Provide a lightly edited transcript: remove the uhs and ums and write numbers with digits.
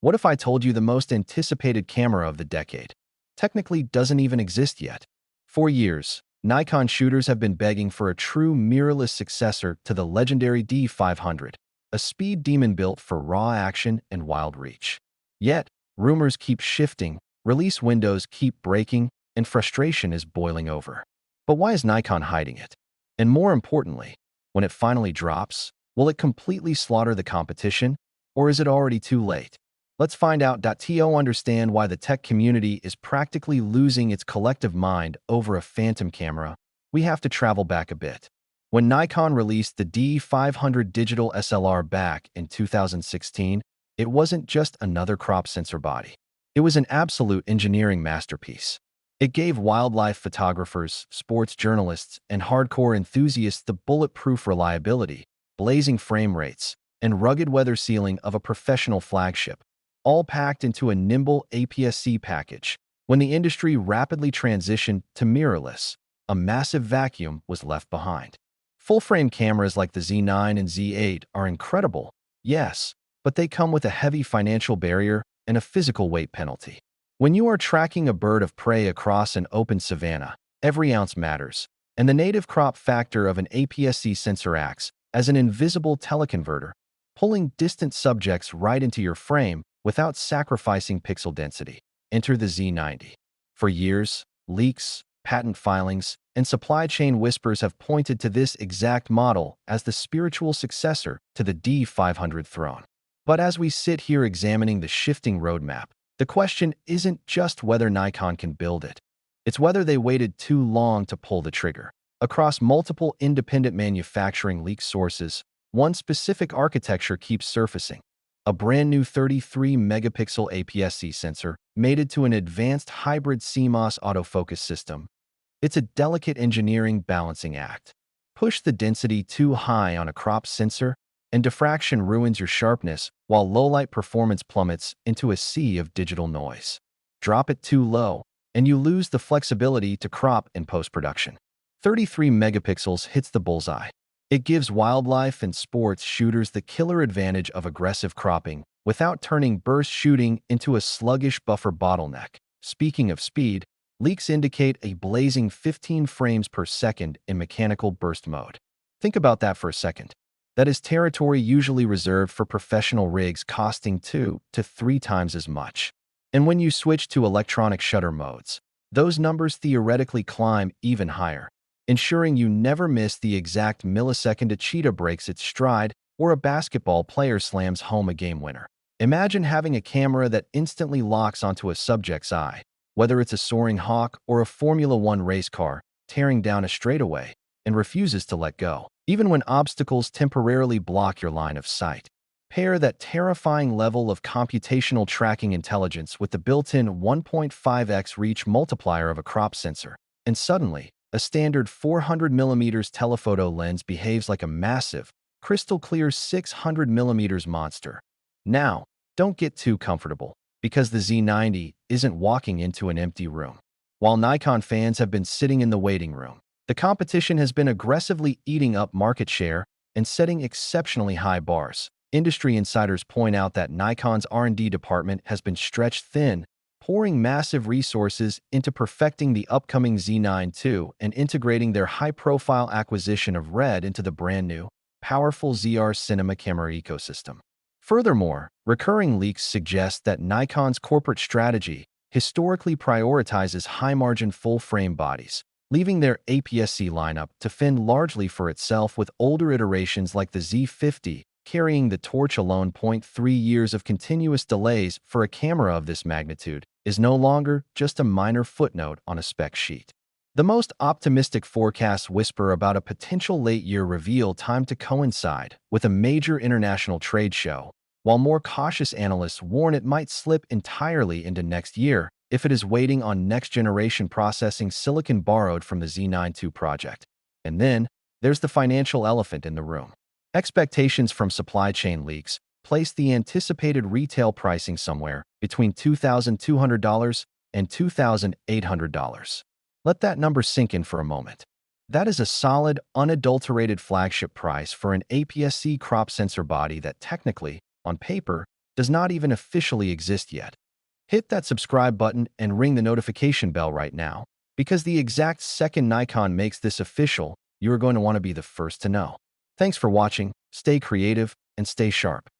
What if I told you the most anticipated camera of the decade technically doesn't even exist yet? For years, Nikon shooters have been begging for a true mirrorless successor to the legendary D500, a speed demon built for raw action and wild reach. Yet, rumors keep shifting, release windows keep breaking, and frustration is boiling over. But why is Nikon hiding it? And more importantly, when it finally drops, will it completely slaughter the competition, or is it already too late? Let's find out. To understand why the tech community is practically losing its collective mind over a phantom camera, we have to travel back a bit. When Nikon released the D500 digital SLR back in 2016, it wasn't just another crop sensor body. It was an absolute engineering masterpiece. It gave wildlife photographers, sports journalists, and hardcore enthusiasts the bulletproof reliability, blazing frame rates, and rugged weather sealing of a professional flagship, all packed into a nimble APS-C package. When the industry rapidly transitioned to mirrorless, a massive vacuum was left behind. Full-frame cameras like the Z9 and Z8 are incredible, yes, but they come with a heavy financial barrier and a physical weight penalty. When you are tracking a bird of prey across an open savanna, every ounce matters, and the native crop factor of an APS-C sensor acts as an invisible teleconverter, pulling distant subjects right into your frame without sacrificing pixel density. Enter the Z90. For years, leaks, patent filings, and supply chain whispers have pointed to this exact model as the spiritual successor to the D500 throne. But as we sit here examining the shifting roadmap, the question isn't just whether Nikon can build it. It's whether they waited too long to pull the trigger. Across multiple independent manufacturing leak sources, one specific architecture keeps surfacing: a brand new 33-megapixel APS-C sensor mated to an advanced hybrid CMOS autofocus system. It's a delicate engineering balancing act. Push the density too high on a crop sensor, and diffraction ruins your sharpness, while low-light performance plummets into a sea of digital noise. Drop it too low, and you lose the flexibility to crop in post-production. 33 megapixels hits the bullseye. It gives wildlife and sports shooters the killer advantage of aggressive cropping without turning burst shooting into a sluggish buffer bottleneck. Speaking of speed, leaks indicate a blazing 15 frames per second in mechanical burst mode. Think about that for a second. That is territory usually reserved for professional rigs costing 2 to 3 times as much. And when you switch to electronic shutter modes, those numbers theoretically climb even higher, ensuring you never miss the exact millisecond a cheetah breaks its stride or a basketball player slams home a game winner. Imagine having a camera that instantly locks onto a subject's eye, whether it's a soaring hawk or a Formula One race car tearing down a straightaway, and refuses to let go, even when obstacles temporarily block your line of sight. Pair that terrifying level of computational tracking intelligence with the built-in 1.5x reach multiplier of a crop sensor, and suddenly, a standard 400mm telephoto lens behaves like a massive, crystal-clear 600mm monster. Now, don't get too comfortable, because the Z90 isn't walking into an empty room. While Nikon fans have been sitting in the waiting room, the competition has been aggressively eating up market share and setting exceptionally high bars. Industry insiders point out that Nikon's R&D department has been stretched thin, pouring massive resources into perfecting the upcoming Z9 II and integrating their high-profile acquisition of RED into the brand-new, powerful ZR cinema camera ecosystem. Furthermore, recurring leaks suggest that Nikon's corporate strategy historically prioritizes high-margin full-frame bodies, leaving their APS-C lineup to fend largely for itself, with older iterations like the Z50 carrying the torch alone. 3 years of continuous delays for a camera of this magnitude is no longer just a minor footnote on a spec sheet. The most optimistic forecasts whisper about a potential late-year reveal timed to coincide with a major international trade show, while more cautious analysts warn it might slip entirely into next year if it is waiting on next-generation processing silicon borrowed from the Z9 II project. And then, there's the financial elephant in the room. Expectations from supply chain leaks place the anticipated retail pricing somewhere between $2,200 and $2,800. Let that number sink in for a moment. That is a solid, unadulterated flagship price for an APS-C crop sensor body that technically, on paper, does not even officially exist yet. Hit that subscribe button and ring the notification bell right now, because the exact second Nikon makes this official, you are going to want to be the first to know. Thanks for watching, stay creative, and stay sharp.